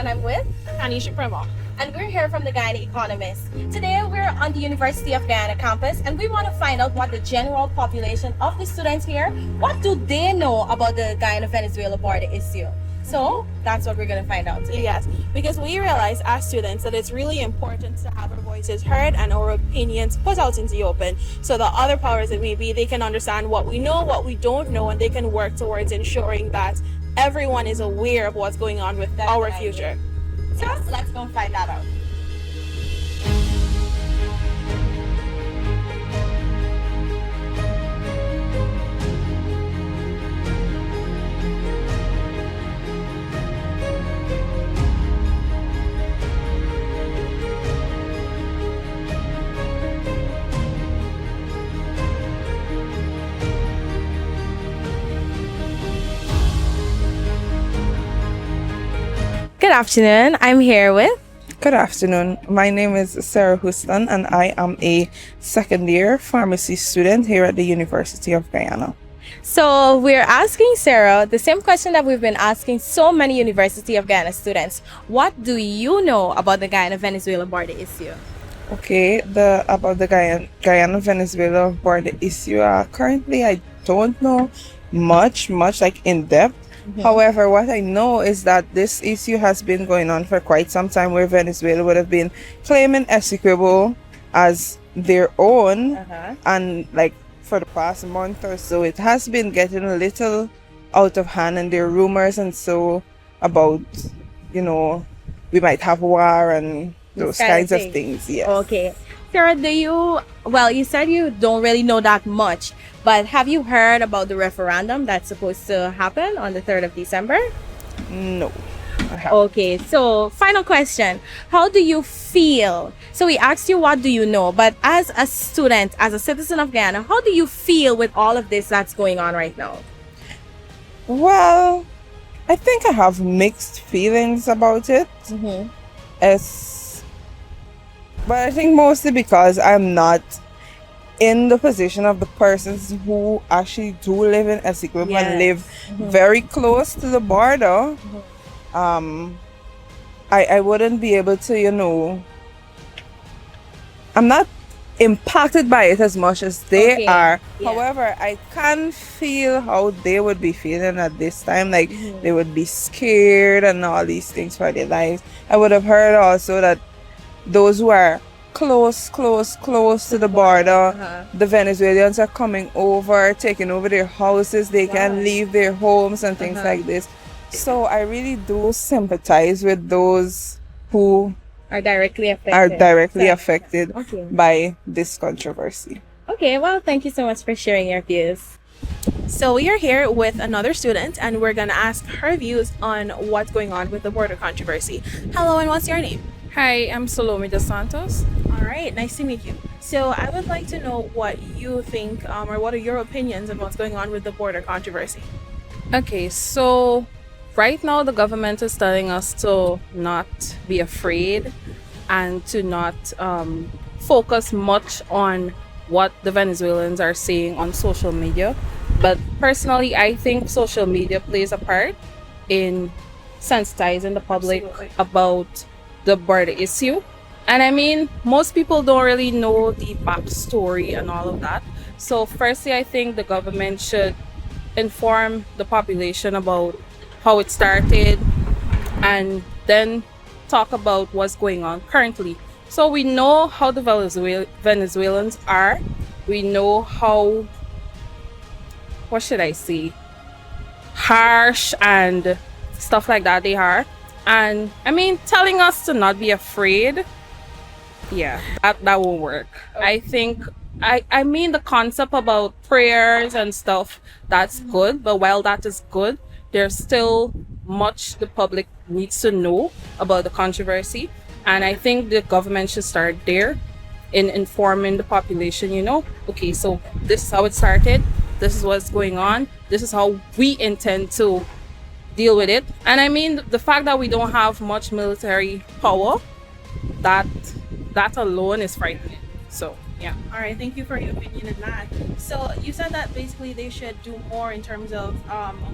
and I'm with Anisha Prema. and we're here from the Guyana Economist. Today we're on the University of Guyana campus and we want to find out what the general population of the students here, what do they know about the Guyana Venezuela border issue? So that's what we're going to find out today. Yes, because we realize as students that it's really important to have our voices heard and our opinions put out into the open so that other powers that may be, they can understand what we know, what we don't know, and they can work towards ensuring that everyone is aware of what's going on with our future. So let's go and find that out. Good afternoon. I'm here with Good afternoon. My name is Sarah Houston and I am a second year pharmacy student here at the University of Guyana. So we're asking Sarah the same question that we've been asking so many University of Guyana students. What do you know about the Guyana Venezuela border issue? Okay, about the Guyana Venezuela border issue. Currently, I don't know much like in depth. However, what I know is that this issue has been going on for quite some time, where Venezuela would have been claiming Essequibo as their own, and like for the past month or so, it has been getting a little out of hand, and there are rumors and so about, we might have war and those kinds of things. Yes. Okay. Sarah, you said you don't really know that much, but have you heard about the referendum that's supposed to happen on the 3rd of December? No. I haven't. Okay, so final question. How do you feel? So we asked you what do you know, but as a student, as a citizen of Guyana, how do you feel with all of this that's going on right now? Well, I think I have mixed feelings about it. But I think mostly because I'm not in the position of the persons who actually do live in Essequibo and live very close to the border. I wouldn't be able to, I'm not impacted by it as much as they are. Yeah. However, I can feel how they would be feeling at this time. Like they would be scared and all these things for their lives. I would have heard also that those who are close to the border, the Venezuelans are coming over, taking over their houses. They can leave their homes and things like this. So I really do sympathize with those who Are directly affected. Okay. by this controversy. Okay, well, thank you so much for sharing your views. So we are here with another student and we're going to ask her views on what's going on with the border controversy. Hello, and what's your name? Hi, I'm Salome dos Santos. All right, nice to meet you. So I would like to know what you think or what are your opinions on what's going on with the border controversy. Okay, so right now the government is telling us to not be afraid and to not focus much on what the Venezuelans are saying on social media. But personally, I think social media plays a part in sensitizing the public about the border issue. And I mean, most people don't really know the backstory and all of that. So firstly, I think the government should inform the population about how it started and then talk about what's going on currently. So we know how the Venezuelans are. We know how, what should I say, harsh and stuff like that they are. And I mean, telling us to not be afraid, that won't work. I think, I mean, the concept about prayers and stuff, that's good. But while that is good, there's still much the public needs to know about the controversy. And I think the government should start there in informing the population, okay, so this is how it started. This is what's going on. This is how we intend to deal with it. And I mean, the fact that we don't have much military power, that alone is frightening. So Yeah. All right. Thank you for your opinion on that. So you said that basically they should do more in terms of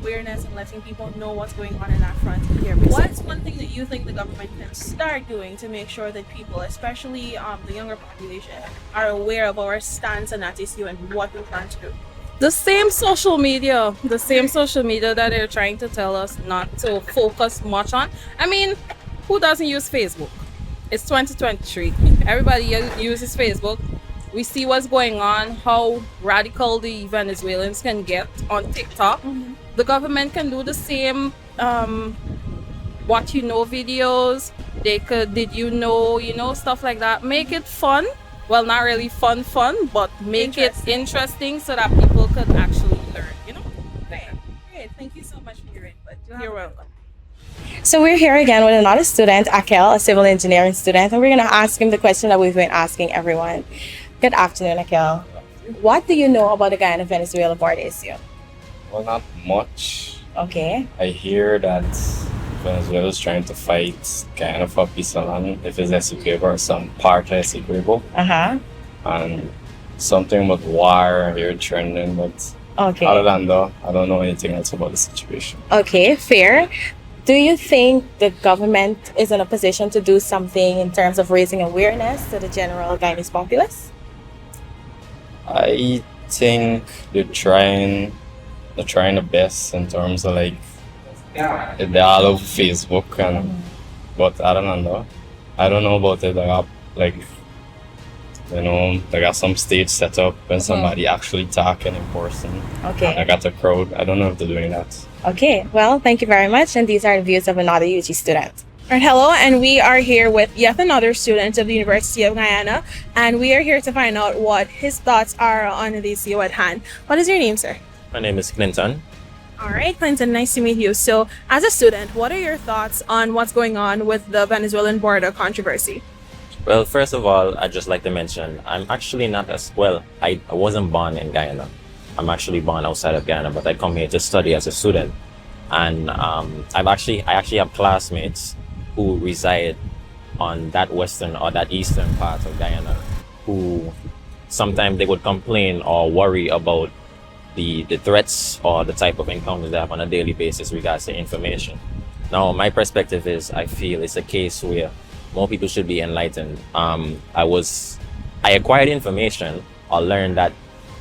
awareness and letting people know what's going on in that front. What's one thing that you think the government can start doing to make sure that people, especially the younger population, are aware of our stance on that issue and what we plan to do? The same social media that they're trying to tell us not to focus much on. I mean, who doesn't use Facebook? It's 2023. Everybody uses Facebook. We see what's going on, how radical the Venezuelans can get on TikTok. The government can do the same what you know videos. They could, did you know, stuff like that. Make it fun. Well, not really fun, but make it interesting so that people could actually learn, Great. Thank you so much for your input. You're welcome. So we're here again with another student, Akel, a civil engineering student, and we're going to ask him the question that we've been asking everyone. Good afternoon, Akel. What do you know about the Guyana Venezuela border issue? Well, not much. Okay. I hear that Venezuela is trying to fight Guyana for peace and land if it's Essequibo or some part of Essequibo. Uh-huh. And something with war here trending, but Okay. other than that, I don't know anything else about the situation. Okay, fair. Do you think the government is in a position to do something in terms of raising awareness to the general Guyanese populace? I think they're trying the best in terms of like they're all over Facebook and but I don't know. I don't know about it. They got like they got some stage set up and somebody actually talking in person. Okay. I got the crowd. I don't know if they're doing that. Okay, well, thank you very much. And these are the views of another UG student. All right, hello, and we are here with yet another student of the University of Guyana, and we are here to find out what his thoughts are on the issue at hand. What is your name, sir? My name is Clinton. All right, Clinton, nice to meet you. So, as a student, what are your thoughts on what's going on with the Venezuelan border controversy? Well, first of all, I'd just like to mention I'm actually not as well. I wasn't born in Guyana. I'm actually born outside of Guyana, but I come here to study as a student. And I actually have classmates who reside on that western or that eastern part of Guyana, who sometimes they would complain or worry about the threats or the type of encounters they have on a daily basis regards to information. Now, my perspective is I feel it's a case where more people should be enlightened. I acquired information or learned that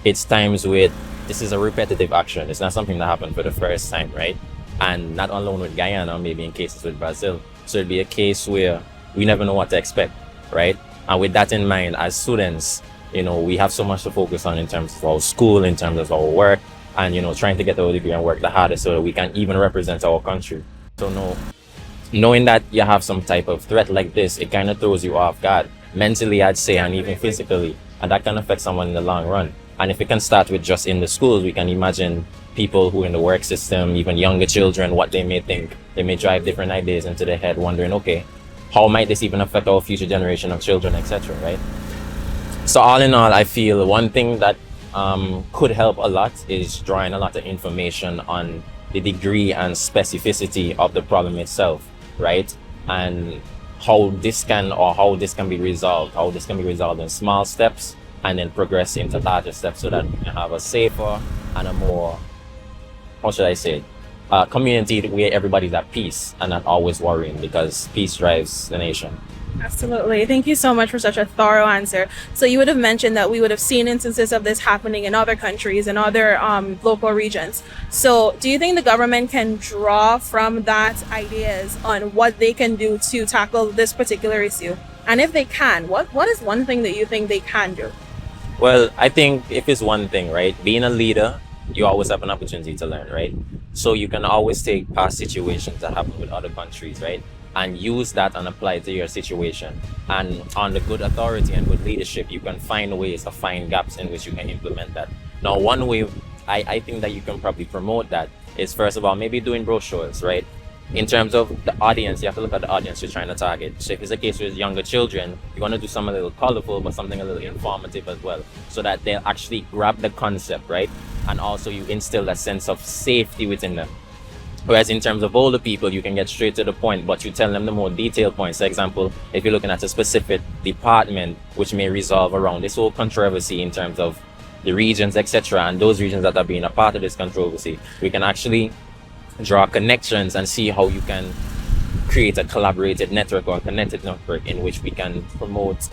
it's times with this is a repetitive action. It's not something that happened for the first time, right? And not alone with Guyana, maybe in cases with Brazil. So it'd be a case where we never know what to expect, right? And with that in mind, as students, we have so much to focus on in terms of our school, in terms of our work, and trying to get our degree and work the hardest so that we can even represent our country. So knowing that you have some type of threat like this, it kind of throws you off guard, mentally, I'd say, and even physically, and that can affect someone in the long run. And if it can start with just in the schools, we can imagine people who in the work system, even younger children, what they may think. They may drive different ideas into their head, wondering, okay, how might this even affect our future generation of children, etc., right? So all in all, I feel one thing that could help a lot is drawing a lot of information on the degree and specificity of the problem itself, right? And how this can be resolved, how this can be resolved in small steps and then progress into larger steps so that we can have a safer and a more, how should I say it, community where everybody's at peace and not always worrying, because peace drives the nation. Absolutely. Thank you so much for such a thorough answer. So you would have mentioned that we would have seen instances of this happening in other countries and other local regions. So do you think the government can draw from that ideas on what they can do to tackle this particular issue? And if they can, what is one thing that you think they can do? Well, I think if it's one thing, right, being a leader, you always have an opportunity to learn, right? So you can always take past situations that happen with other countries, right, and use that and apply it to your situation. And on the good authority and good leadership, you can find ways to find gaps in which you can implement that. Now, one way I think that you can probably promote that is, first of all, maybe doing brochures, right? In terms of the audience, you have to look at the audience you're trying to target. So if it's a case with younger children, you want to do something a little colorful, but something a little informative as well, so that they'll actually grab the concept, right? And also you instill a sense of safety within them. Whereas in terms of older people, you can get straight to the point, but you tell them the more detailed points. For example, if you're looking at a specific department which may resolve around this whole controversy in terms of the regions, etc., and those regions that are being a part of this controversy, we can actually draw connections and see how you can create a collaborated network or a connected network in which we can promote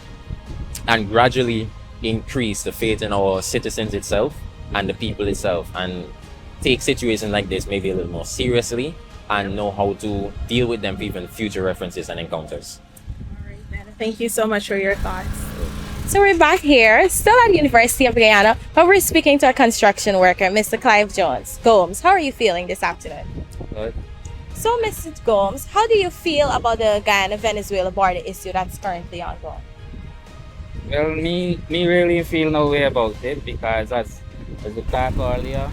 and gradually increase the faith in our citizens itself and the people itself, and take situations like this maybe a little more seriously and know how to deal with them for even future references and encounters. Thank you so much for your thoughts. So we're back here, still at the University of Guyana, but we're speaking to a construction worker, Mr. Clive Gomes. How are you feeling this afternoon? Good. So, Mr. Gomes, how do you feel about the Guyana Venezuela border issue that's currently ongoing? Well, me really feel no way about it because as we talked earlier,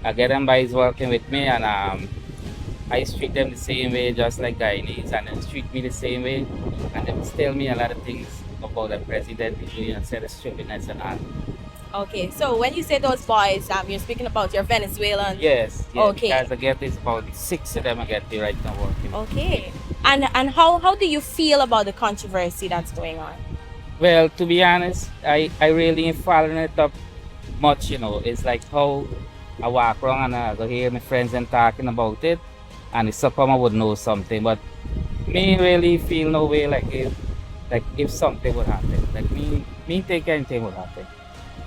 I get them guys working with me and I treat them the same way just like Guyanese, and they treat me the same way, and they tell me a lot of things about the president doing and say the stupidness and all. Okay, so when you say those boys, you're speaking about your Venezuelan. Yes, Okay. because I get this about 6 of them I get here right now working. Okay, and how do you feel about the controversy that's going on? Well, to be honest, I really ain't following it up much, you know. It's like how I walk around and I go hear my friends and talking about it, and it's somehow I would know something, but me really feel no way like if something would happen. Like me think anything would happen.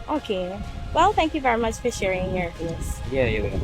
Okay, well, thank you very much for sharing your views. Yeah, you will.